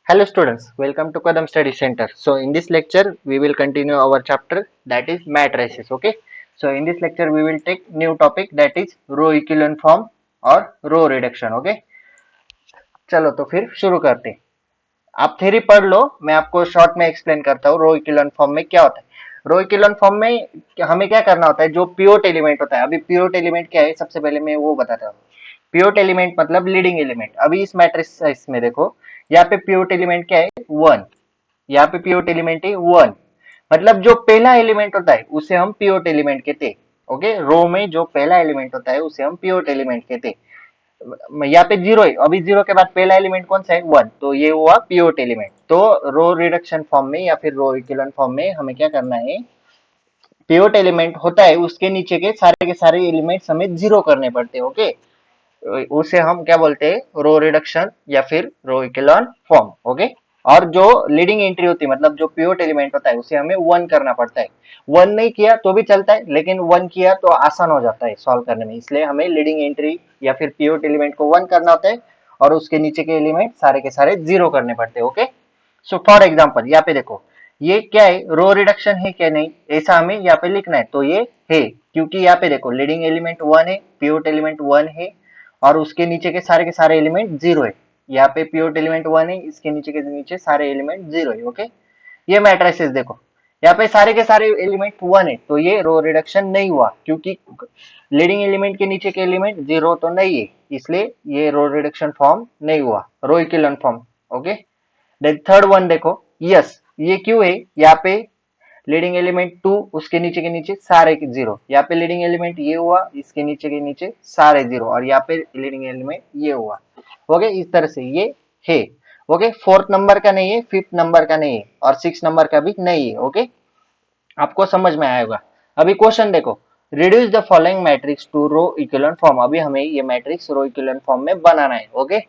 Hello students, welcome to Kadam Study Center. So in this lecture we will continue our chapter that is matrices. Okay. So in this lecture we will take new topic that is row echelon form और row reduction. Okay. चलो तो फिर शुरू करते हैं. आप theory पढ़ लो, मैं आपको शॉर्ट में एक्सप्लेन करता हूँ रो इक्विवेलेंट फॉर्म में क्या होता है. रो इक्विवेलेंट फॉर्म में हमें क्या करना होता है, जो पिवोट एलिमेंट होता है. अभी पिवोट एलिमेंट क्या है सबसे पहले मैं वो बताता हूँ. पिवोट एलिमेंट मतलब लीडिंग एलिमेंट. अभी इस मैट्रिक्स में देखो, यहाँ पे पिवोट एलिमेंट क्या है, वन. यहाँ पे पिवोट एलिमेंट है वन, मतलब जो पहला एलिमेंट होता है उसे हम पिवोट एलिमेंट कहते हैं. ओके, रो में जो पहला एलिमेंट होता है उसे हम पिवोट एलिमेंट कहते हैं. यहाँ पे जीरो है, अभी जीरो के बाद पहला एलिमेंट कौन सा है, वन, तो ये हुआ पिवोट एलिमेंट. तो रो रिडक्शन फॉर्म में या फिर रो इक्विवेलेंट फॉर्म में हमें क्या करना है, पिवोट एलिमेंट होता है उसके नीचे के सारे एलिमेंट्स हमें जीरो करने पड़ते हैं. ओके, उसे हम क्या बोलते हैं, रो रिडक्शन या फिर रो इक्विवेलेंट फॉर्म. ओके, और जो लीडिंग एंट्री होती है मतलब जो पिवोट एलिमेंट होता है उसे हमें वन करना पड़ता है. वन नहीं किया तो भी चलता है, लेकिन वन किया तो आसान हो जाता है सॉल्व करने में, इसलिए हमें लीडिंग एंट्री या फिर पिवोट एलिमेंट को वन करना होता है और उसके नीचे के एलिमेंट सारे के सारे जीरो करने पड़ते हैं. ओके, सो फॉर एग्जाम्पल यहाँ पे देखो, ये क्या है, रो रिडक्शन है क्या, नहीं ऐसा हमें यहाँ पे लिखना है, तो ये है, क्योंकि यहाँ पे देखो लीडिंग एलिमेंट वन है, पिवोट एलिमेंट वन है और उसके नीचे के सारे एलिमेंट जीरो है. यहाँ पे पिवोट एलिमेंट वन है, इसके नीचे सारे एलिमेंट जीरो है. ओके, ये मैट्रिसेस देखो, यहाँ पे सारे के सारे एलिमेंट वन है, तो ये रो रिडक्शन नहीं हुआ क्योंकि लीडिंग एलिमेंट के नीचे के एलिमेंट जीरो तो नहीं है, इसलिए ये रो रिडक्शन फॉर्म नहीं हुआ, row equivalent form. Okay, then third one देखो, यस ये क्यों है, यहाँ पे लीडिंग एलिमेंट टू, उसके नीचे के नीचे सारे जीरो, यहाँ पे लीडिंग एलिमेंट ये हुआ, इसके नीचे के नीचे सारे जीरो, और यहाँ पे लीडिंग एलिमेंट ये हुआ. ओके, इस तरह से ये है. ओके, फोर्थ नंबर का नहीं है, फिफ्थ नंबर का नहीं है और सिक्स नंबर का भी नहीं है. ओके, आपको समझ में आएगा. अभी क्वेश्चन देखो, reduce the following matrix to row equivalent form. अभी हमें ये मैट्रिक्स रो इक्विवेलेंट फॉर्म में बनाना है. ओके,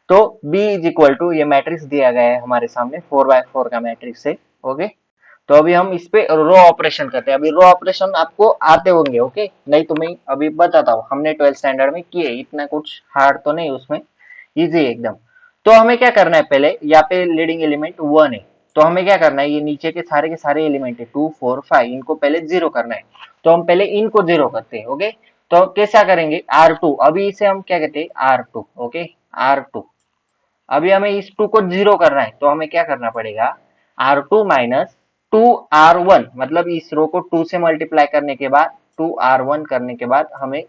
तो B इज इक्वल टू, ये मैट्रिक्स दिया गया है हमारे सामने, 4x4 का मैट्रिक्स है. ओके, तो अभी हम इस पे रो ऑपरेशन करते हैं. अभी रो ऑपरेशन आपको आते होंगे. ओके, नहीं तो मैं अभी बताता हूँ, हमने 12th स्टैंडर्ड में किए, इतना कुछ हार्ड तो नहीं उसमें, इजी एकदम. तो हमें क्या करना है, पहले यहाँ पे लीडिंग एलिमेंट वन है, तो हमें क्या करना है, ये नीचे के सारे एलिमेंट है 2 4 5, इनको पहले जीरो करना है. तो हम पहले इनको जीरो करते हैं. ओके, तो कैसा करेंगे, R2, अभी इसे हम क्या कहते हैं, R2. Okay, R2. अभी हमें इस टू को जीरो करना है, तो हमें क्या करना पड़ेगा, R2 माइनस 2R1, मतलब इस रो को 2 से मल्टीप्लाई करने के बाद 2R1 करने के बाद हमें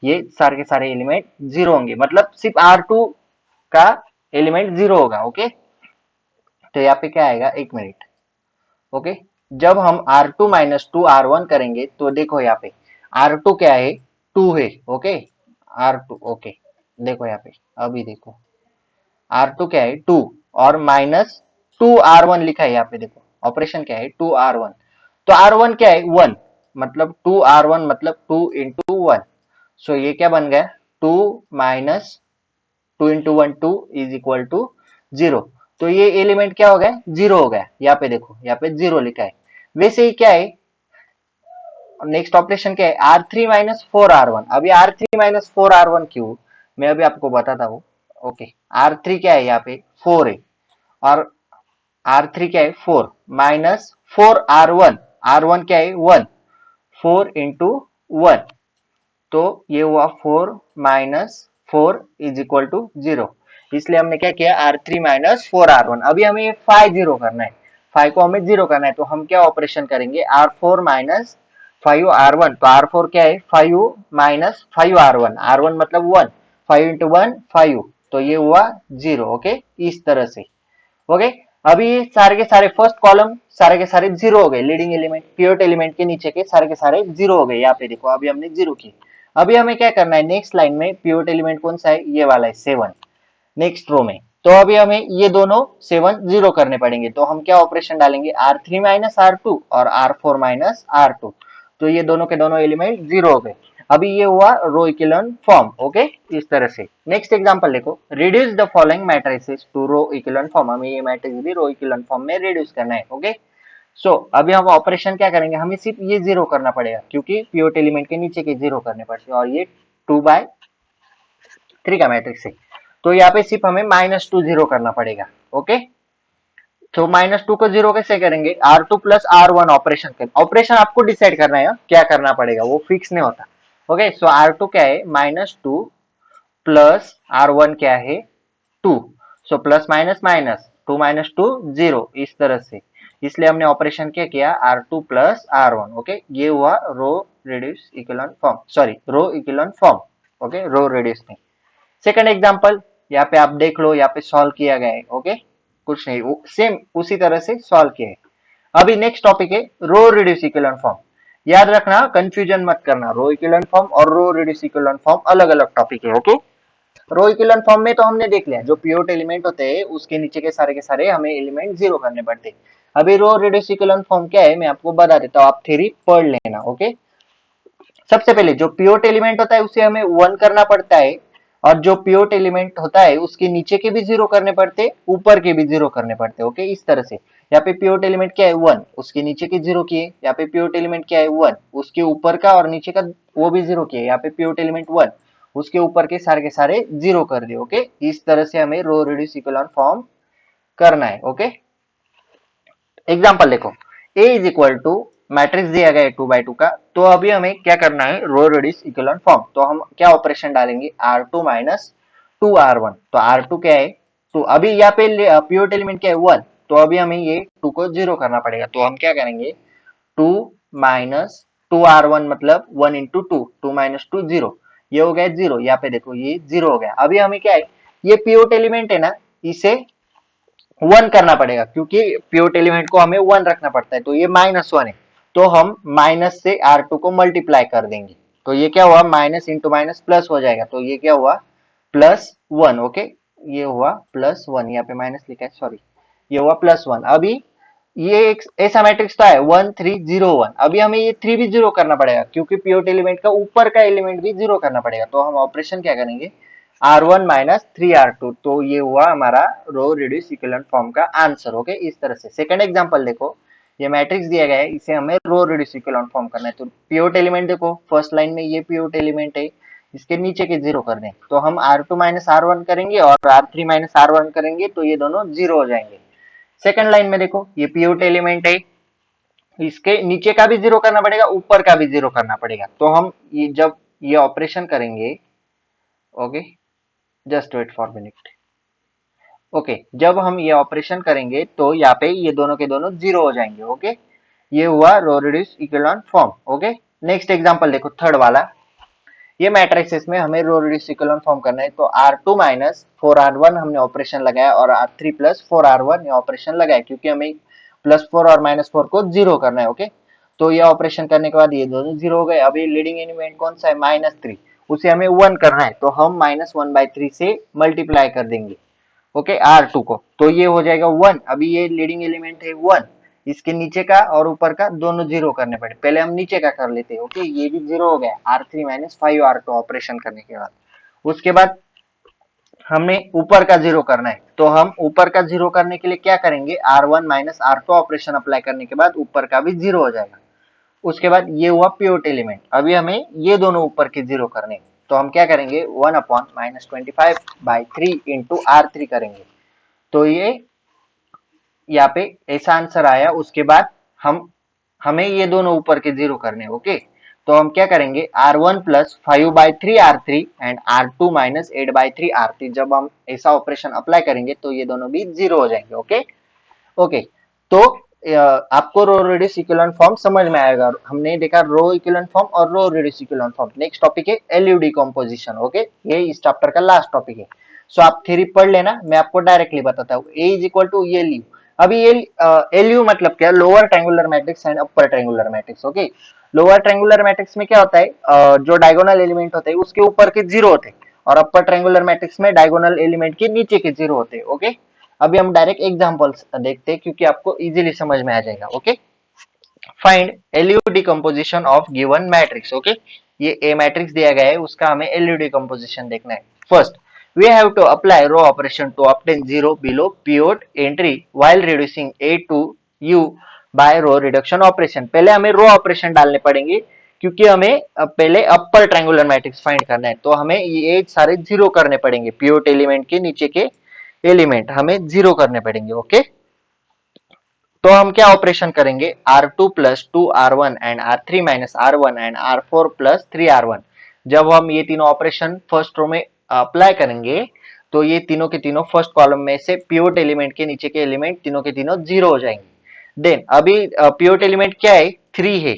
ये सारे के सारे एलिमेंट जीरो होंगे, मतलब सिर्फ R2 का एलिमेंट जीरो होगा. ओके, तो यहाँ पे क्या आएगा, एक मिनट. ओके, जब हम R2 माइनस 2R1 करेंगे तो देखो यहाँ पे R2 क्या है, 2 है. Okay, R2. ओके, देखो यहाँ पे, अभी देखो R2 क्या है, 2, और माइनस 2R1 लिखा है यहाँ पे, देखो ऑपरेशन क्या है, 2R1. तो R1 क्या है, 1, मतलब 2R1 मतलब 2 इंटू वन. सो ये क्या बन गया, 2 minus 2 into one, 2 is equal to zero. तो ये एलिमेंट क्या हो गया, जीरो हो गया. यहाँ पे देखो, यहाँ पे जीरो लिखा है. वैसे ही क्या है, नेक्स्ट ऑपरेशन क्या है, R3 माइनस 4R1. अभी R3 माइनस 4R1 क्यों, मैं अभी आपको बताता हूँ. ओके, R3 क्या है, यहाँ पे 4 है, और R3 क्या है, 4 माइनस 4R1, R1 क्या है, 1, 4 इंटू वन, तो ये हुआ 4 minus 4 is equal to zero. इसलिए हमने क्या किया, R3 माइनस 4R1. अभी हमें ये 5 जीरो करना है, 5 को हमें जीरो करना है, तो हम क्या ऑपरेशन करेंगे, R4 माइनस 5R1. तो R4 क्या है, 5 माइनस 5R1, R1 मतलब 1, 5 इंटू वन 5, तो ये हुआ जीरो. ओके, इस तरह से. ओके, अभी सारे के सारे फर्स्ट कॉलम सारे के सारे जीरो हो गए, लीडिंग एलिमेंट पिवट एलिमेंट के नीचे के सारे जीरो हो गए. यहाँ पे देखो, अभी हमने जीरो की. अभी हमें क्या करना है, नेक्स्ट लाइन में पिवट एलिमेंट कौन सा है, ये वाला है 7, नेक्स्ट रो में. तो अभी हमें ये दोनों 7 जीरो करने पड़ेंगे, तो हम क्या ऑपरेशन डालेंगे, R3 माइनस R2 और R4 माइनस R2, तो ये दोनों के दोनों एलिमेंट जीरो हो गए. अभी ये हुआ रो इक्विवेलेंट फॉर्म. ओके, इस तरह से. नेक्स्ट एग्जांपल देखो, reduce the following matrices to row equivalent form. हमें ये मैट्रिक्स भी रो इक्विवेलेंट फॉर्म में रिड्यूस करना है. ओके, सो अभी हम ऑपरेशन क्या करेंगे, हमें सिर्फ ये जीरो करना पड़ेगा क्योंकि पिवट एलिमेंट के नीचे के जीरो करने पड़ते हैं, और ये 2 बाय 3 का मैट्रिक्स है. तो यहाँ पे सिर्फ हमें -2 जीरो करना पड़ेगा। ओके, तो -2 को जीरो कैसे करेंगे, R2 प्लस R1 ऑपरेशन कर, ऑपरेशन आपको डिसाइड करना है क्या करना पड़ेगा, वो फिक्स नहीं होता। ओके, सो R2 क्या है -2 प्लस R1 क्या है 2, so plus minus minus 2 minus 2 zero, इस तरह से। इसलिए हमने ऑपरेशन क्या किया, R2 प्लस R1। ओके, ये हुआ row reduce equivalent form, sorry row equivalent form. Okay, row reduce नहीं। सेकंड एग्जांपल यहाँ पे आप देख लो, यहाँ पे सॉल्व किया गया है। ओके, कुछ नहीं, सेम उसी तरह से सॉल्व किया है। अभी नेक्स्ट टॉपिक है रो रिड्यूस इक्विवेलेंट फॉर्म। याद रखना, कंफ्यूजन मत करना, रो इक्विवेलेंट फॉर्म और रो रिड्यूस इक्विवेलेंट फॉर्म अलग अलग टॉपिक है। ओके, रो इक्विवेलेंट फॉर्म में तो हमने देख लिया, जो पिवोट एलिमेंट होते हैं उसके नीचे के सारे हमें एलिमेंट जीरो करने पड़ते हैं। अभी रो रिड्यूस इक्विवेलेंट फॉर्म क्या है मैं आपको बता देता हूँ, आप थ्योरी पढ़ लेना। ओके, सबसे पहले जो पिवोट एलिमेंट होता है उसे हमें 1 करना पड़ता है, और जो पिवोट एलिमेंट होता है उसके नीचे के भी जीरो करने पड़ते हैं, ऊपर के भी जीरो करने पड़ते हैं। ओके, इस तरह से यहाँ पे पिवोट एलिमेंट क्या है 1, उसके नीचे के जीरो किए। यहाँ पे पिवोट एलिमेंट क्या है 1, उसके ऊपर का और नीचे का वो भी जीरो किए। यहाँ पे पिवोट एलिमेंट 1, उसके ऊपर के सारे जीरो कर दिए। ओके, इस तरह से हमें रो रिड्यूस इक्विवेलेंट फॉर्म करना है। ओके, एग्जाम्पल देखो, A is equal to matrix दिया गया है 2 by 2 का, तो अभी हमें क्या करना है, रो रिड्यूस इक्विवेलेंट फॉर्म। तो हम क्या ऑपरेशन डालेंगे, R2 माइनस 2R1। तो R2 क्या है 2, अभी यहाँ पे पिवोट एलिमेंट क्या है 1, तो अभी हमें ये 2 को जीरो करना पड़ेगा। तो हम क्या करेंगे, 2 माइनस 2R1 मतलब 1 इंटू 2, 2 माइनस 2 जीरो, ये हो गया जीरो। यहाँ पे देखो ये जीरो हो गया। अभी हमें क्या है, ये पिवोट एलिमेंट है ना, इसे 1 करना पड़ेगा, क्योंकि पिवोट एलिमेंट को हमें 1 रखना पड़ता है। तो ये -1 है, तो हम माइनस से R2 को मल्टीप्लाई कर देंगे। तो ये क्या हुआ, माइनस इंटू माइनस प्लस हो जाएगा। तो ये क्या हुआ, +1। ओके, ये हुआ +1, यहाँ पे माइनस लिखा है, सॉरी, ये हुआ +1। अभी ये एक ऐसा मैट्रिक्स था 1 3 0 1, अभी हमें ये 3 भी जीरो करना पड़ेगा, क्योंकि पिवोट एलिमेंट का ऊपर का एलिमेंट भी जीरो करना पड़ेगा। तो हम ऑपरेशन क्या करेंगे, R1 माइनस 3R2। तो ये हुआ हमारा रो रिड्यूस इक्विवेलेंट फॉर्म का आंसर। ओके, इस तरह से। सेकंड एग्जांपल देखो, ये मैट्रिक्स दिया गया है, इसे हमें रो रिड्यूस इक्विवेलेंट फॉर्म करना है। तो पिवोट एलिमेंट देखो, फर्स्ट लाइन में ये पिवोट एलिमेंट है, इसके नीचे के जीरो कर दें। तो हम R2 माइनस R1 करेंगे और R3 माइनस R1 करेंगे, तो ये दोनों जीरो हो जाएंगे। सेकंड लाइन में देखो, ये पिवोट एलिमेंट है, इसके नीचे का भी जीरो करना पड़ेगा, ऊपर का भी जीरो करना पड़ेगा। तो हम ये जब ये ऑपरेशन करेंगे, okay, just wait for minute. Okay, जब हम ये ऑपरेशन करेंगे तो यहाँ पे ये दोनों के दोनों जीरो हो जाएंगे। ओके, ये हुआ row reduce equivalent form. Okay, next example देखो, थर्ड वाला, ये मैट्रिक्स में हमें रो रिड्यूस इक्विवेलेंट फॉर्म करना है। तो R2 माइनस 4R1 हमने ऑपरेशन लगाया, और R3 प्लस 4R1 ये ऑपरेशन लगाया, क्योंकि हमें +4 और -4 को जीरो करना है। ओके, तो ये ऑपरेशन करने के बाद ये दोनों जीरो हो गए। अभी लीडिंग एलिमेंट कौन सा है, -3, उसे हमें 1 करना है। तो हम -1/3 से मल्टीप्लाई कर देंगे। ओके, R2 को, तो ये हो जाएगा 1। अभी ये लीडिंग एलिमेंट है 1, इसके नीचे का और ऊपर का दोनों जीरो करने पड़े, पहले हम नीचे का कर लेते हैं। ओके, ये भी जीरो हो गया, R3 माइनस 5R2 ऑपरेशन करने के बाद। उसके बाद हमें ऊपर का जीरो करना है, तो हम ऊपर का जीरो करने के लिए क्या करेंगे, R1 minus R2 operation apply करने के बाद ऊपर का भी जीरो हो जाएगा। उसके बाद ये हुआ पिवोट एलिमेंट, अभी हमें ये दोनों ऊपर के जीरो करने, तो हम क्या करेंगे, 1/-25/3 इंटू R3 करेंगे। तो ये यहाँ पे ऐसा आंसर आया। उसके बाद हमें ये दोनों ऊपर के जीरो करने। ओके, तो हम क्या करेंगे, R1 plus 5/3R3 and R2 minus 8/3R3। जब हम ऐसा ऑपरेशन अप्लाई करेंगे तो ये दोनों भी जीरो हो जाएंगे। ओके ओके, तो आपको रो रिड्यूस इक्विवेलेंट फॉर्म समझ में आएगा। हमने देखा रो इक्विवेलेंट फॉर्म और row reduce equivalent form. Next topic है एलयू डिकम्पोजिशन। ओके, ये इस चैप्टर का लास्ट टॉपिक है। सो आप थ्योरी पढ़ लेना, मैं आपको डायरेक्टली बताता हूँ। A is equal to L U. अभी एल यू मतलब क्या, lower triangular matrix and upper triangular matrix. Okay, lower triangular matrix में क्या होता है, जो डायगोनल एलिमेंट होते हैं उसके ऊपर के जीरो होते हैं, और अपर ट्रायंगुलर मैट्रिक्स में डायगोनल एलिमेंट के नीचे के जीरो होते हैं। ओके, अभी हम डायरेक्ट एग्जांपल्स देखते हैं, क्योंकि आपको इजीली समझ में आ जाएगा। Okay, find LU decomposition of given matrix. Okay, ये ए मैट्रिक्स दिया गया है, उसका हमें एलयू डिकम्पोजिशन देखना है। First we have to apply row operation to obtain 0 below pivot entry while reducing a to u by row reduction operation। पहले हमें रो ऑपरेशन डालने पड़ेंगे क्योंकि हमें पहले अपर ट्रायंगुलर मैट्रिक्स फाइंड करना है, तो हमें ये सारे जीरो करने पड़ेंगे। पिवट एलिमेंट के नीचे के एलिमेंट हमें जीरो करने पड़ेंगे। ओके, तो हम क्या ऑपरेशन करेंगे, R2 plus 2R1 and R3 minus R1 and R4 plus 3R1। जब हम ये तीनों ऑपरेशन फर्स्ट रो में अप्लाई करेंगे तो ये तीनों के तीनों फर्स्ट कॉलम में से पिवट एलिमेंट के नीचे के एलिमेंट तीनों के तीनों जीरो हो जाएंगे। देन अभी पिवट एलिमेंट क्या है, 3 है,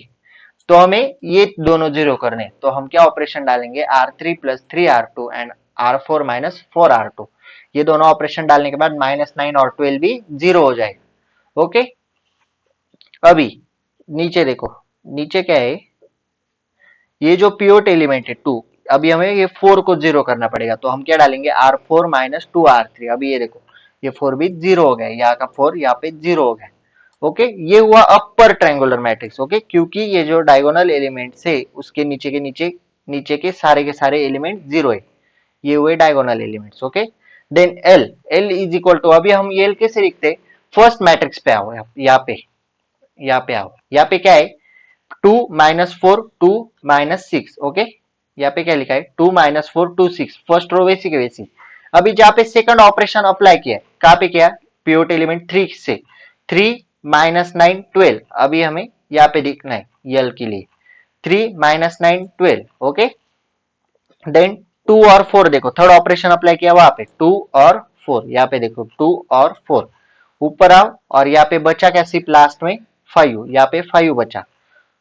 तो हमें ये दोनों जीरो करने, तो हम क्या ऑपरेशन डालेंगे, R3 plus 3R2 and R4 minus 4R2। ये दोनों ऑपरेशन डालने के बाद -9 और 12 भी जीरो हो जाएगा। ओके, अभी नीचे देखो, नीचे क्या है, ये जो पिवट एलिमेंट है 2, अभी हमें ये 4 को जीरो करना पड़ेगा, तो हम क्या डालेंगे, R4 माइनस 2R3। अभी ये देखो, ये 4 भी जीरो हो गया, यहाँ का 4 यहाँ पे जीरो हो गया। ओके, ये हुआ अपर ट्रायंगुलर मैट्रिक्स। ओके, क्योंकि ये जो डायगोनल एलिमेंट्स है उसके नीचे के नीचे के सारे एलिमेंट जीरो है, ये हुए diagonal elements. Okay, then L is equal to, अभी हम एल कैसे लिखते, फर्स्ट मैट्रिक्स पे आओ, यहाँ पे आओ, यहाँ पे क्या है, 2 - 4 2 -6। ओके, यहाँ पे क्या लिखा है, 2 - 4 2 6, फर्स्ट रो वैसी के वैसी। अभी जहाँ पे सेकंड ऑपरेशन अप्लाई किया, कहाँ पे किया, पिवट एलिमेंट 3 से, 3 -9 12। अभी हमें यहाँ पे दिखना है यल के लिए, 3 -9 12। ओके, देन 2 और 4 देखो, थर्ड ऑपरेशन अप्लाई किया वहां पे 2 और 4, यहाँ पे देखो 2 और 4, ऊपर आओ और यहाँ पे बचा क्या, सिर्फ लास्ट में 5, यहाँ पे 5 बचा,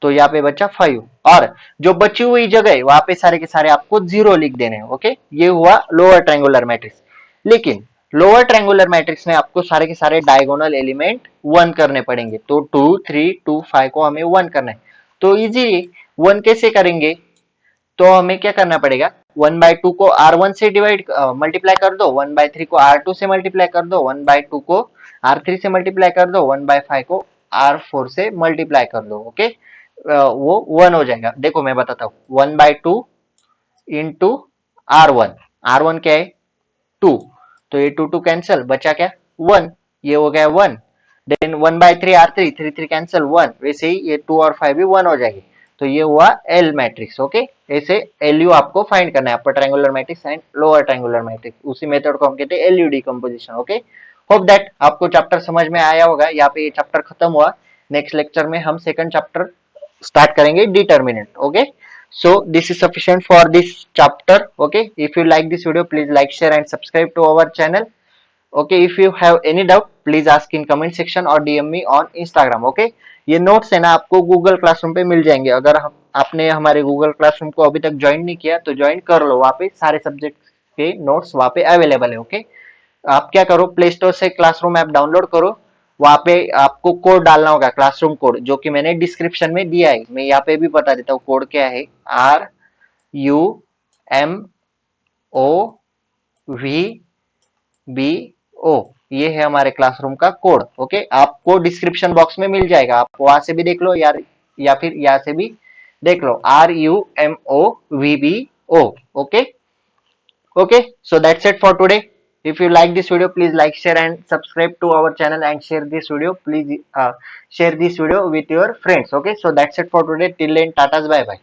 तो यहाँ पे बचा 5, और जो बची हुई जगह है वहां पे सारे के सारे आपको जीरो लिख देने हैं। ओके, ये हुआ लोअर ट्रायंगुलर मैट्रिक्स। लेकिन लोअर ट्रायंगुलर मैट्रिक्स में आपको सारे के सारे डायगोनल एलिमेंट 1 करने पड़ेंगे, तो 2 3 2 5 को हमें 1 करना है। तो इजीली 1 कैसे करेंगे, तो हमें क्या करना पड़ेगा, 1/2 को R1 से डिवाइड मल्टीप्लाई कर दो, 1/3 को R2 से मल्टीप्लाई कर दो, 1/2 को R3 से मल्टीप्लाई कर दो, 1/5 को R4 से मल्टीप्लाई कर दो। ओके, वो 1 हो जाएगा। देखो मैं बताता हूँ, 1/2 इंटू R1, R1 क्या है 2, तो ये 2 कैंसिल, बचा क्या 1, ये हो गया 1। देन 1/3 R3, 3 3 कैंसिल 1, वैसे ही ये 2 और 5 भी 1 हो जाएगी। तो ये हुआ एल मैट्रिक्स। ओके, ऐसे एलयू आपको फाइंड करना है, upper triangular matrix and lower triangular matrix, उसी मेथड को हम कहते हैं LU decomposition. Okay, hope that आपको चैप्टर समझ में आया होगा। यहाँ पे ये चैप्टर खत्म हुआ, नेक्स्ट लेक्चर में हम सेकंड चैप्टर start करेंगे, determinant. Okay, so this is sufficient for this chapter. Okay, if you like this video, please like, share and subscribe to our channel. Okay, if you have any doubt, please ask in comment section or DM me on Instagram. Okay, ये notes है ना आपको Google classroom पे मिल जाएंगे। अगर आपने हमारे Google classroom को अभी तक ज्वाइन नहीं किया तो ज्वाइन कर लो, वहाँ पे सारे सब्जेक्ट के नोट्स वहाँ पे अवेलेबल है। ओके, आप क्या करो, प्ले स्टोर से क्लासरूम ऐप डाउनलोड करो, वहां पे आपको कोड डालना होगा, क्लासरूम कोड, जो कि मैंने डिस्क्रिप्शन में दिया है। मैं यहाँ पे भी बता देता हूँ, कोड क्या है, RUMOVBO, ये है हमारे क्लासरूम का कोड। ओके, आपको डिस्क्रिप्शन बॉक्स में मिल जाएगा, आप वहां से भी देख लो यार, या फिर यहाँ से भी देख लो, RUMOVBO। Okay, okay, so that's it for today. If you like this video, please like, share and subscribe to our channel and share this video. Please share this video with your friends. Okay, so that's it for today. Till then, tatas, bye bye.